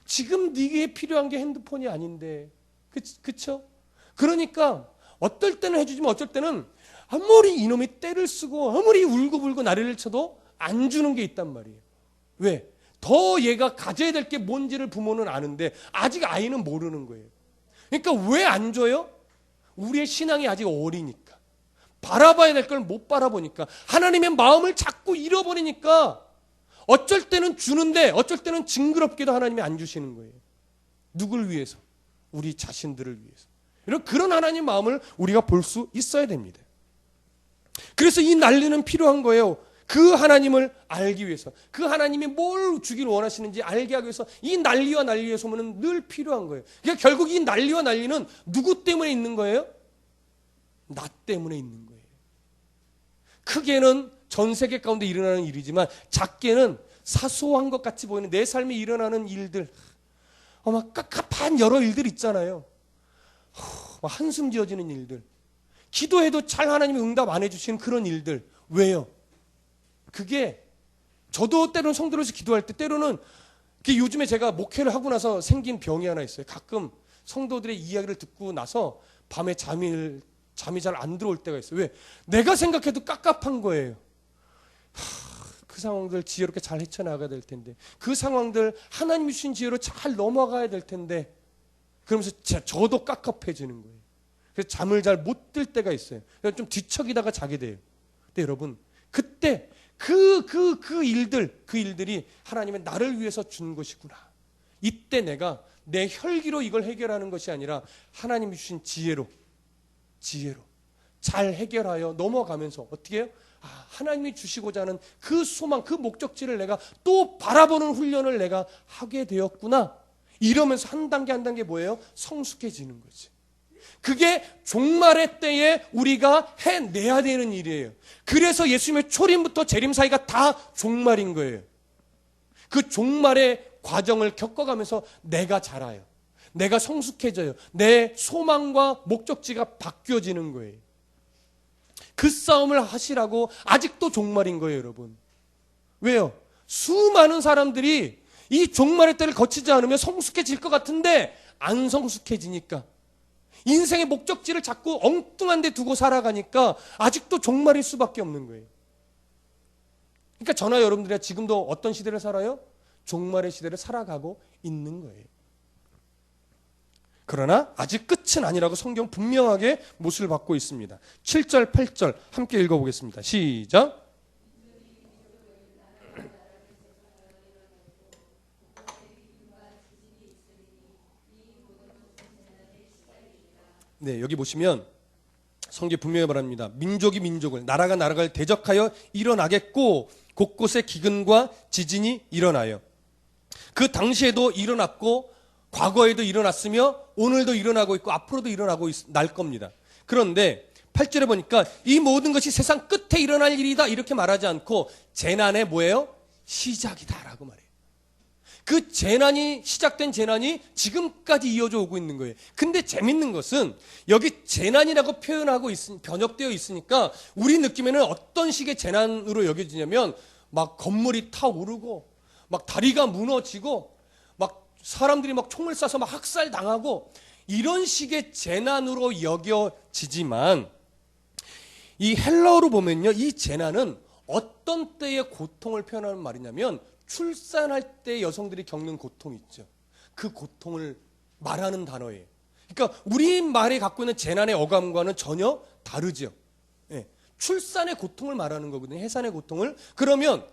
지금 네게 필요한 게 핸드폰이 아닌데. 그쵸? 그러니까 어떨 때는 해주지만 어쩔 때는 아무리 이놈이 떼를 쓰고 아무리 울고불고 나래를 쳐도 안 주는 게 있단 말이에요. 왜? 더 얘가 가져야 될 게 뭔지를 부모는 아는데 아직 아이는 모르는 거예요. 그러니까 왜 안 줘요? 우리의 신앙이 아직 어리니까. 바라봐야 될 걸 못 바라보니까. 하나님의 마음을 자꾸 잃어버리니까 어쩔 때는 주는데 어쩔 때는 징그럽게도 하나님이 안 주시는 거예요. 누굴 위해서? 우리 자신들을 위해서. 이런 그런 하나님 마음을 우리가 볼 수 있어야 됩니다. 그래서 이 난리는 필요한 거예요. 그 하나님을 알기 위해서, 그 하나님이 뭘 주길 원하시는지 알게 하기 위해서 이 난리와 난리의 소문은 늘 필요한 거예요. 그러니까 결국 이 난리와 난리는 누구 때문에 있는 거예요? 나 때문에 있는 거예요. 크게는 전 세계 가운데 일어나는 일이지만 작게는 사소한 것 같이 보이는 내 삶에 일어나는 일들, 막 깝깝한 여러 일들 있잖아요. 막 한숨 지어지는 일들, 기도해도 잘 하나님이 응답 안 해주시는 그런 일들. 왜요? 그게 저도 때로는 성도로서 기도할 때 때로는 요즘에 제가 목회를 하고 나서 생긴 병이 하나 있어요. 가끔 성도들의 이야기를 듣고 나서 밤에 잠이 잘 안 들어올 때가 있어요. 왜? 내가 생각해도 깝깝한 거예요. 그 상황들 지혜롭게 잘 헤쳐나가야 될 텐데, 그 상황들 하나님이 주신 지혜로 잘 넘어가야 될 텐데, 그러면서 저도 깝깝해지는 거예요. 그래서 잠을 잘 못 들 때가 있어요. 그래서 좀 뒤척이다가 자게 돼요. 근데 여러분, 그때 그 일들이 하나님의 나를 위해서 준 것이구나. 이때 내가 내 혈기로 이걸 해결하는 것이 아니라 하나님이 주신 지혜로 잘 해결하여 넘어가면서 어떻게 해요? 하나님이 주시고자 하는 그 소망, 그 목적지를 내가 또 바라보는 훈련을 내가 하게 되었구나. 이러면서 한 단계 한 단계 뭐예요? 성숙해지는 거지. 그게 종말의 때에 우리가 해내야 되는 일이에요. 그래서 예수님의 초림부터 재림 사이가 다 종말인 거예요. 그 종말의 과정을 겪어가면서 내가 자라요. 내가 성숙해져요. 내 소망과 목적지가 바뀌어지는 거예요. 그 싸움을 하시라고 아직도 종말인 거예요, 여러분. 왜요? 수많은 사람들이 이 종말의 때를 거치지 않으면 성숙해질 것 같은데 안 성숙해지니까, 인생의 목적지를 자꾸 엉뚱한 데 두고 살아가니까 아직도 종말일 수밖에 없는 거예요. 그러니까 저나 여러분들이 지금도 어떤 시대를 살아요? 종말의 시대를 살아가고 있는 거예요. 그러나 아직 끝은 아니라고 성경 분명하게 못을 받고 있습니다. 7절, 8절 함께 읽어보겠습니다. 시작. 네, 여기 보시면 성경 분명히 말합니다. 민족이 민족을, 나라가 나라를 대적하여 일어나겠고 곳곳에 기근과 지진이 일어나요. 그 당시에도 일어났고 과거에도 일어났으며 오늘도 일어나고 있고 앞으로도 날 겁니다. 그런데 8절에 보니까 이 모든 것이 세상 끝에 일어날 일이다 이렇게 말하지 않고 재난의 뭐예요? 시작이다라고 말해요. 그 재난이 시작된 재난이 지금까지 이어져 오고 있는 거예요. 근데 재밌는 것은 여기 재난이라고 번역되어 있으니까 우리 느낌에는 어떤 식의 재난으로 여겨지냐면 막 건물이 타오르고 막 다리가 무너지고 막 사람들이 막 총을 쏴서 막 학살당하고 이런 식의 재난으로 여겨지지만 이 헬라어로 보면요, 이 재난은 어떤 때의 고통을 표현하는 말이냐면 출산할 때 여성들이 겪는 고통 있죠. 그 고통을 말하는 단어예요. 그러니까 우리말이 갖고 있는 재난의 어감과는 전혀 다르죠. 예, 출산의 고통을 말하는 거거든요. 해산의 고통을. 그러면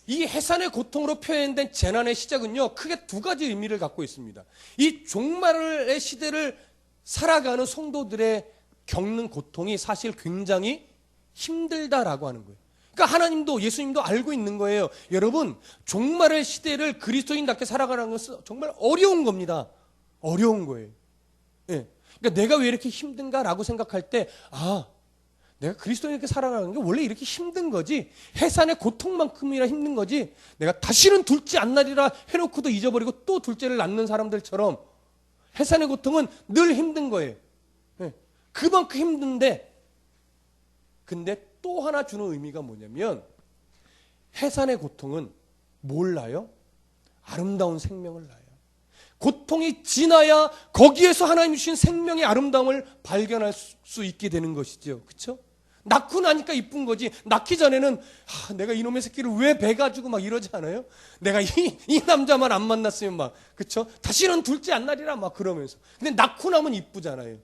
이 해산의 고통으로 표현된 재난의 시작은요, 크게 두 가지 의미를 갖고 있습니다. 이 종말의 시대를 살아가는 성도들의 겪는 고통이 사실 굉장히 힘들다라고 하는 거예요. 그러니까 하나님도 예수님도 알고 있는 거예요. 여러분, 종말의 시대를 그리스도인답게 살아가는 것은 정말 어려운 겁니다. 어려운 거예요. 예. 그러니까 내가 왜 이렇게 힘든가라고 생각할 때, 내가 그리스도인답게 살아가는 게 원래 이렇게 힘든 거지. 해산의 고통만큼이나 힘든 거지. 내가 다시는 둘째 안 나리라 해놓고도 잊어버리고 또 둘째를 낳는 사람들처럼 해산의 고통은 늘 힘든 거예요. 예. 그만큼 힘든데, 근데 또 하나 주는 의미가 뭐냐면 해산의 고통은 뭘 낳아요? 아름다운 생명을 낳아요. 고통이 지나야 거기에서 하나님 주신 생명의 아름다움을 발견할 수 있게 되는 것이죠. 그렇죠? 낳고 나니까 이쁜 거지. 낳기 전에는 내가 이놈의 새끼를 왜 배 가지고 막 이러지 않아요? 내가 이 남자만 안 만났으면 막, 그렇죠? 다시는 둘째 안 날이라 막 그러면서. 근데 낳고 나면 이쁘잖아요.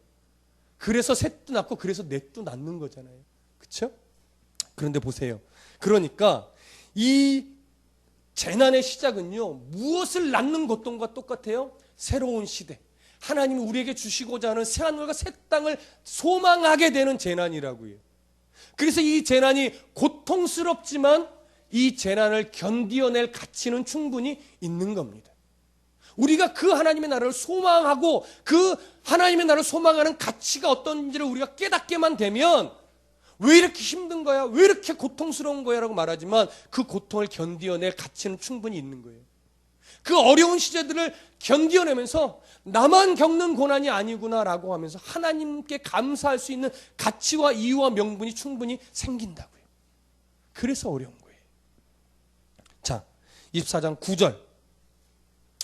그래서 셋도 낳고 그래서 넷도 낳는 거잖아요. 그렇죠? 그런데 보세요. 그러니까 이 재난의 시작은요, 무엇을 낳는 고통과 똑같아요? 새로운 시대. 하나님이 우리에게 주시고자 하는 새하늘과 새 땅을 소망하게 되는 재난이라고요. 그래서 이 재난이 고통스럽지만 이 재난을 견디어낼 가치는 충분히 있는 겁니다. 우리가 그 하나님의 나라를 소망하고 그 하나님의 나라를 소망하는 가치가 어떤지를 우리가 깨닫게만 되면 왜 이렇게 힘든 거야? 왜 이렇게 고통스러운 거야? 라고 말하지만 그 고통을 견디어낼 가치는 충분히 있는 거예요. 그 어려운 시절들을 견디어내면서 나만 겪는 고난이 아니구나 라고 하면서 하나님께 감사할 수 있는 가치와 이유와 명분이 충분히 생긴다고요. 그래서 어려운 거예요. 자, 24장 9절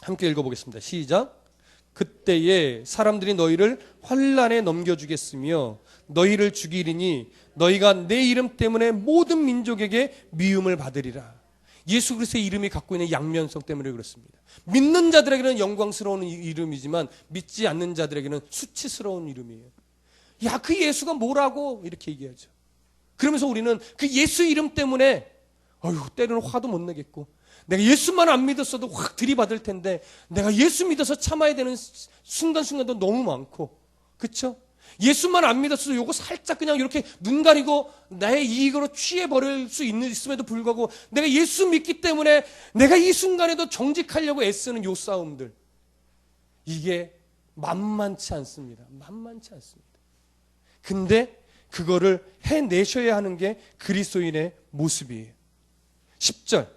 함께 읽어보겠습니다. 시작. 그때에 사람들이 너희를 환난에 넘겨주겠으며 너희를 죽이리니 너희가 내 이름 때문에 모든 민족에게 미움을 받으리라. 예수 그리스도의 이름이 갖고 있는 양면성 때문에 그렇습니다. 믿는 자들에게는 영광스러운 이름이지만 믿지 않는 자들에게는 수치스러운 이름이에요. 야, 그 예수가 뭐라고 이렇게 얘기하죠. 그러면서 우리는 그 예수 이름 때문에 때로는 화도 못 내겠고 내가 예수만 안 믿었어도 확 들이받을 텐데 내가 예수 믿어서 참아야 되는 순간순간도 너무 많고, 그렇죠? 예수만 안 믿었어도 요거 살짝 그냥 이렇게 눈 가리고 나의 이익으로 취해버릴 수 있음에도 불구하고 내가 예수 믿기 때문에 내가 이 순간에도 정직하려고 애쓰는 요 싸움들, 이게 만만치 않습니다. 만만치 않습니다. 근데 그거를 해내셔야 하는 게 그리스도인의 모습이에요. 10절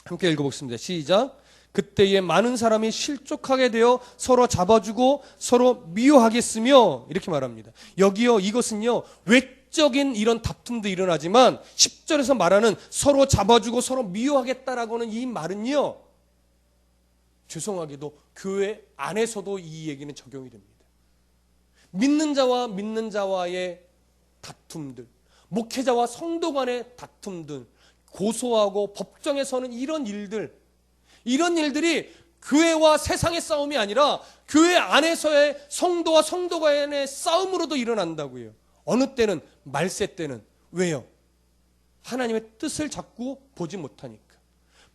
함께 읽어보겠습니다. 시작. 그때에 많은 사람이 실족하게 되어 서로 잡아주고 서로 미워하겠으며, 이렇게 말합니다. 여기요, 이것은요 외적인 이런 다툼도 일어나지만 10절에서 말하는 서로 잡아주고 서로 미워하겠다라고는 이 말은요, 죄송하게도 교회 안에서도 이 얘기는 적용이 됩니다. 믿는 자와 믿는 자와의 다툼들, 목회자와 성도 간의 다툼들, 고소하고 법정에 서는 이런 일들이 교회와 세상의 싸움이 아니라 교회 안에서의 성도와 성도 간의 싸움으로도 일어난다고요. 어느 때는 말세 때는. 왜요? 하나님의 뜻을 자꾸 보지 못하니까.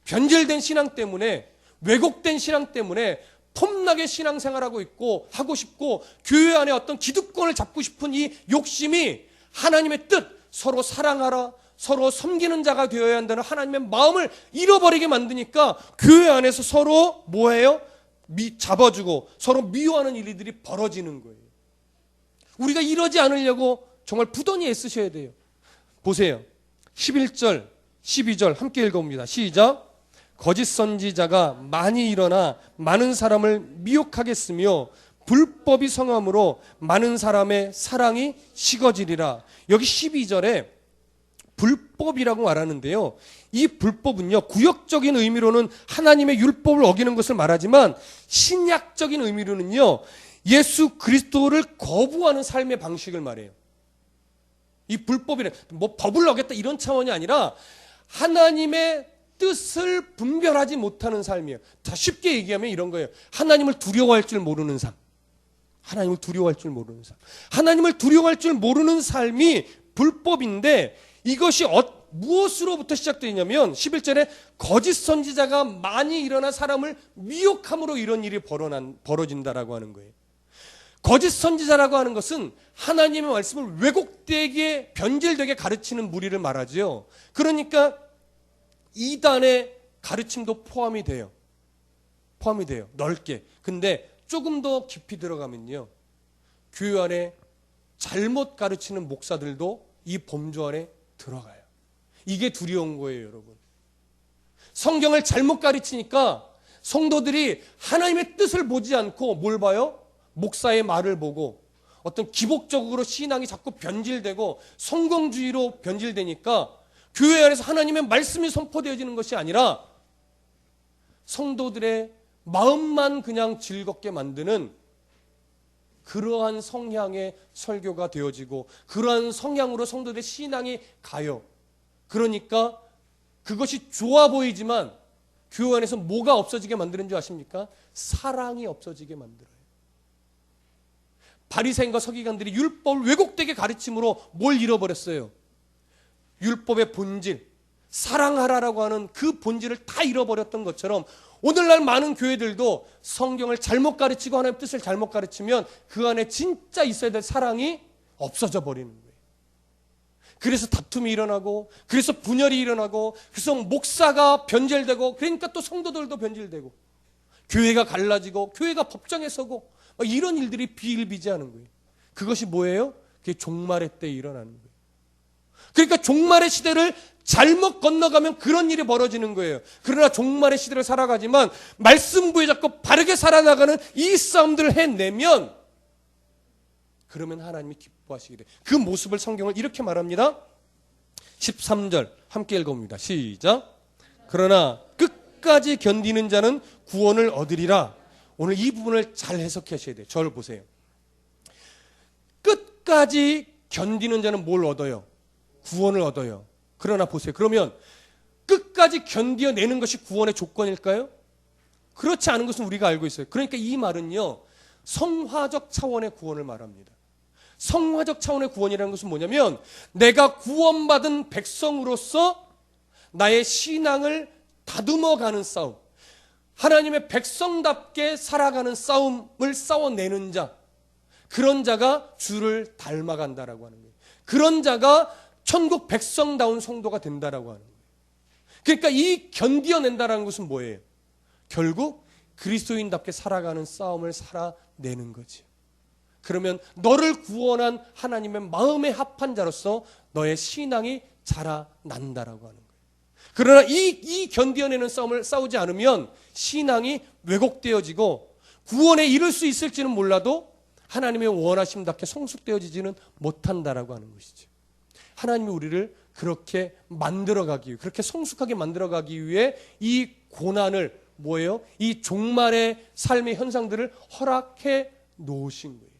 변질된 신앙 때문에, 왜곡된 신앙 때문에 폼나게 신앙생활하고 있고 하고 싶고 교회 안에 어떤 기득권을 잡고 싶은 이 욕심이 하나님의 뜻, 서로 사랑하라, 서로 섬기는 자가 되어야 한다는 하나님의 마음을 잃어버리게 만드니까 교회 안에서 서로 뭐해요? 잡아주고 서로 미워하는 일들이 벌어지는 거예요. 우리가 이러지 않으려고 정말 부단히 애쓰셔야 돼요. 보세요. 11절, 12절 함께 읽어봅니다. 시작. 거짓 선지자가 많이 일어나 많은 사람을 미혹하겠으며 불법이 성함으로 많은 사람의 사랑이 식어지리라. 여기 12절에 불법이라고 말하는데요. 이 불법은요, 구역적인 의미로는 하나님의 율법을 어기는 것을 말하지만 신약적인 의미로는요, 예수 그리스도를 거부하는 삶의 방식을 말해요. 이 불법이란 뭐 법을 어겼다 이런 차원이 아니라 하나님의 뜻을 분별하지 못하는 삶이에요. 다 쉽게 얘기하면 이런 거예요. 하나님을 두려워할 줄 모르는 삶. 하나님을 두려워할 줄 모르는 삶. 하나님을 두려워할 줄 모르는 삶이 불법인데, 이것이 무엇으로부터 시작되냐면 11절에 거짓 선지자가 많이 일어나 사람을 미혹함으로 이런 일이 벌어진다라고 하는 거예요. 거짓 선지자라고 하는 것은 하나님의 말씀을 왜곡되게 변질되게 가르치는 무리를 말하죠. 그러니까 이단의 가르침도 포함이 돼요. 넓게. 근데 조금 더 깊이 들어가면요, 교회 안에 잘못 가르치는 목사들도 이 범주 안에 들어가요. 이게 두려운 거예요, 여러분. 성경을 잘못 가르치니까 성도들이 하나님의 뜻을 보지 않고 뭘 봐요? 목사의 말을 보고 어떤 기복적으로 신앙이 자꾸 변질되고 성공주의로 변질되니까 교회 안에서 하나님의 말씀이 선포되어지는 것이 아니라 성도들의 마음만 그냥 즐겁게 만드는 그러한 성향의 설교가 되어지고 그러한 성향으로 성도들의 신앙이 가요. 그러니까 그것이 좋아 보이지만 교회 안에서 뭐가 없어지게 만드는 줄 아십니까? 사랑이 없어지게 만들어요. 바리새인과 서기관들이 율법을 왜곡되게 가르침으로 뭘 잃어버렸어요? 율법의 본질, 사랑하라라고 하는 그 본질을 다 잃어버렸던 것처럼 오늘날 많은 교회들도 성경을 잘못 가르치고 하나님의 뜻을 잘못 가르치면 그 안에 진짜 있어야 될 사랑이 없어져 버리는 거예요. 그래서 다툼이 일어나고, 그래서 분열이 일어나고, 그래서 목사가 변절되고, 그러니까 또 성도들도 변질되고, 교회가 갈라지고, 교회가 법정에 서고, 이런 일들이 비일비재하는 거예요. 그것이 뭐예요? 그게 종말의 때에 일어나는 거예요. 그러니까 종말의 시대를 잘못 건너가면 그런 일이 벌어지는 거예요. 그러나 종말의 시대를 살아가지만 말씀 부여잡고 바르게 살아나가는 이 싸움들을 해내면 그러면 하나님이 기뻐하시게 돼요. 그 모습을 성경을 이렇게 말합니다. 13절 함께 읽어봅니다. 시작. 그러나 끝까지 견디는 자는 구원을 얻으리라. 오늘 이 부분을 잘 해석하셔야 돼요. 저를 보세요. 끝까지 견디는 자는 뭘 얻어요? 구원을 얻어요. 그러나 보세요. 그러면 끝까지 견뎌내는 것이 구원의 조건일까요? 그렇지 않은 것은 우리가 알고 있어요. 그러니까 이 말은요, 성화적 차원의 구원을 말합니다. 성화적 차원의 구원이라는 것은 뭐냐면 내가 구원받은 백성으로서 나의 신앙을 다듬어가는 싸움, 하나님의 백성답게 살아가는 싸움을 싸워내는 자, 그런 자가 주를 닮아간다라고 하는 거예요. 그런 자가 천국 백성다운 성도가 된다라고 하는 거예요. 그러니까 이 견뎌낸다라는 것은 뭐예요? 결국 그리스도인답게 살아가는 싸움을 살아내는 거지. 그러면 너를 구원한 하나님의 마음에 합한 자로서 너의 신앙이 자라난다라고 하는 거예요. 그러나 이 견뎌내는 싸움을 싸우지 않으면 신앙이 왜곡되어지고 구원에 이를 수 있을지는 몰라도 하나님의 원하심답게 성숙되어지지는 못한다라고 하는 것이죠. 하나님이 우리를 그렇게 만들어가기 위해, 그렇게 성숙하게 만들어가기 위해 이 고난을 뭐예요? 이 종말의 삶의 현상들을 허락해 놓으신 거예요.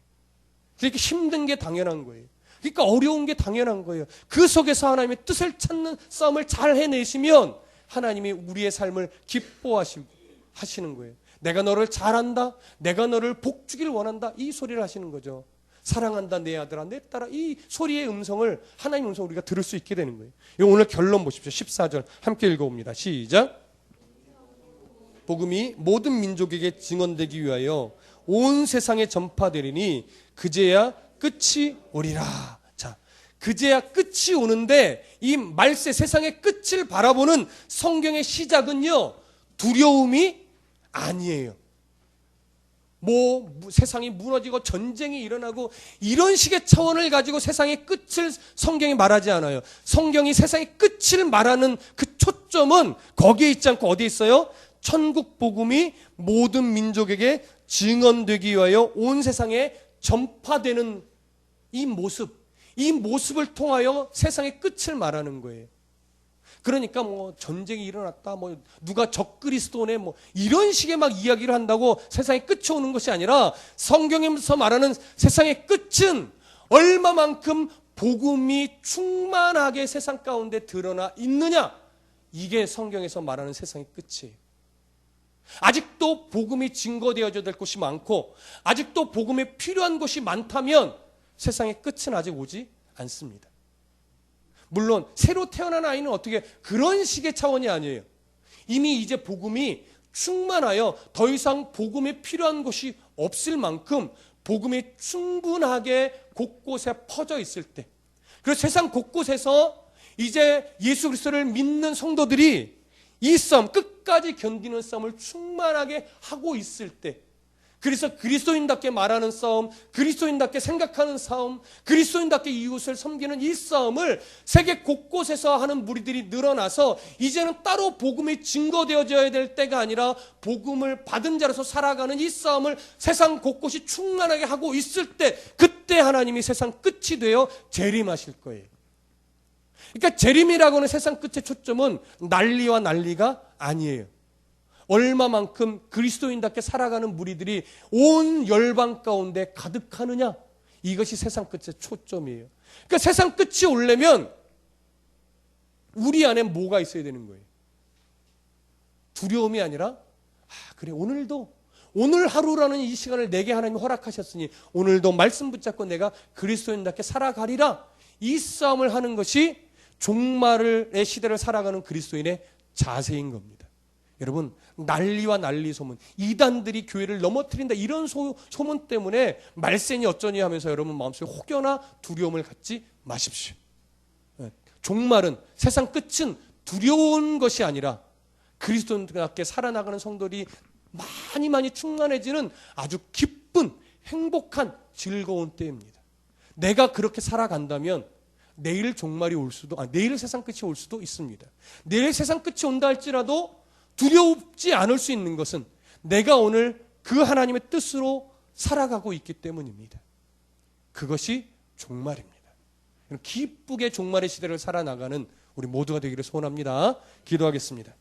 그러니까 힘든 게 당연한 거예요. 그러니까 어려운 게 당연한 거예요. 그 속에서 하나님의 뜻을 찾는 싸움을 잘 해내시면 하나님이 우리의 삶을 기뻐하시는 거예요. 내가 너를 잘한다, 내가 너를 복주길 원한다, 이 소리를 하시는 거죠. 사랑한다 내 아들아 내 딸아, 이 소리의 음성을, 하나님의 음성을 우리가 들을 수 있게 되는 거예요. 오늘 결론 보십시오. 14절 함께 읽어봅니다. 시작. 복음이 모든 민족에게 증언되기 위하여 온 세상에 전파되리니 그제야 끝이 오리라. 자, 그제야 끝이 오는데 이 말세 세상의 끝을 바라보는 성경의 시작은요, 두려움이 아니에요. 세상이 무너지고 전쟁이 일어나고 이런 식의 차원을 가지고 세상의 끝을 성경이 말하지 않아요. 성경이 세상의 끝을 말하는 그 초점은 거기에 있지 않고 어디에 있어요? 천국 복음이 모든 민족에게 증언되기 위하여 온 세상에 전파되는 이 모습을 통하여 세상의 끝을 말하는 거예요. 그러니까 전쟁이 일어났다, 누가 적그리스도네, 이런 식의 막 이야기를 한다고 세상의 끝이 오는 것이 아니라 성경에서 말하는 세상의 끝은 얼마만큼 복음이 충만하게 세상 가운데 드러나 있느냐, 이게 성경에서 말하는 세상의 끝이에요. 아직도 복음이 증거되어져야 될 곳이 많고 아직도 복음에 필요한 것이 많다면 세상의 끝은 아직 오지 않습니다. 물론 새로 태어난 아이는 어떻게 그런 식의 차원이 아니에요. 이미 이제 복음이 충만하여 더 이상 복음에 필요한 것이 없을 만큼 복음이 충분하게 곳곳에 퍼져 있을 때, 그리고 세상 곳곳에서 이제 예수 그리스도를 믿는 성도들이 이 싸움, 끝까지 견디는 싸움을 충만하게 하고 있을 때, 그래서 그리스도인답게 말하는 싸움, 그리스도인답게 생각하는 싸움, 그리스도인답게 이웃을 섬기는 이 싸움을 세계 곳곳에서 하는 무리들이 늘어나서 이제는 따로 복음이 증거되어져야 될 때가 아니라 복음을 받은 자로서 살아가는 이 싸움을 세상 곳곳이 충만하게 하고 있을 때, 그때 하나님이 세상 끝이 되어 재림하실 거예요. 그러니까 재림이라고 하는 세상 끝의 초점은 난리와 난리가 아니에요. 얼마만큼 그리스도인답게 살아가는 무리들이 온 열방 가운데 가득하느냐? 이것이 세상 끝의 초점이에요. 그러니까 세상 끝이 오려면 우리 안에 뭐가 있어야 되는 거예요? 두려움이 아니라 그래 오늘 하루라는 이 시간을 내게 하나님이 허락하셨으니 오늘도 말씀 붙잡고 내가 그리스도인답게 살아가리라. 이 싸움을 하는 것이 종말의 시대를 살아가는 그리스도인의 자세인 겁니다. 여러분, 난리와 난리 소문, 이단들이 교회를 넘어뜨린다 이런 소문 때문에 말세니 어쩌니 하면서 여러분 마음속에 혹여나 두려움을 갖지 마십시오. 종말은, 세상 끝은 두려운 것이 아니라 그리스도인답게 살아나가는 성도들이 많이 충만해지는 아주 기쁜, 행복한, 즐거운 때입니다. 내가 그렇게 살아간다면 내일 종말이 올 수도, 내일 세상 끝이 올 수도 있습니다. 내일 세상 끝이 온다 할지라도 두렵지 않을 수 있는 것은 내가 오늘 그 하나님의 뜻으로 살아가고 있기 때문입니다. 그것이 종말입니다. 기쁘게 종말의 시대를 살아나가는 우리 모두가 되기를 소원합니다. 기도하겠습니다.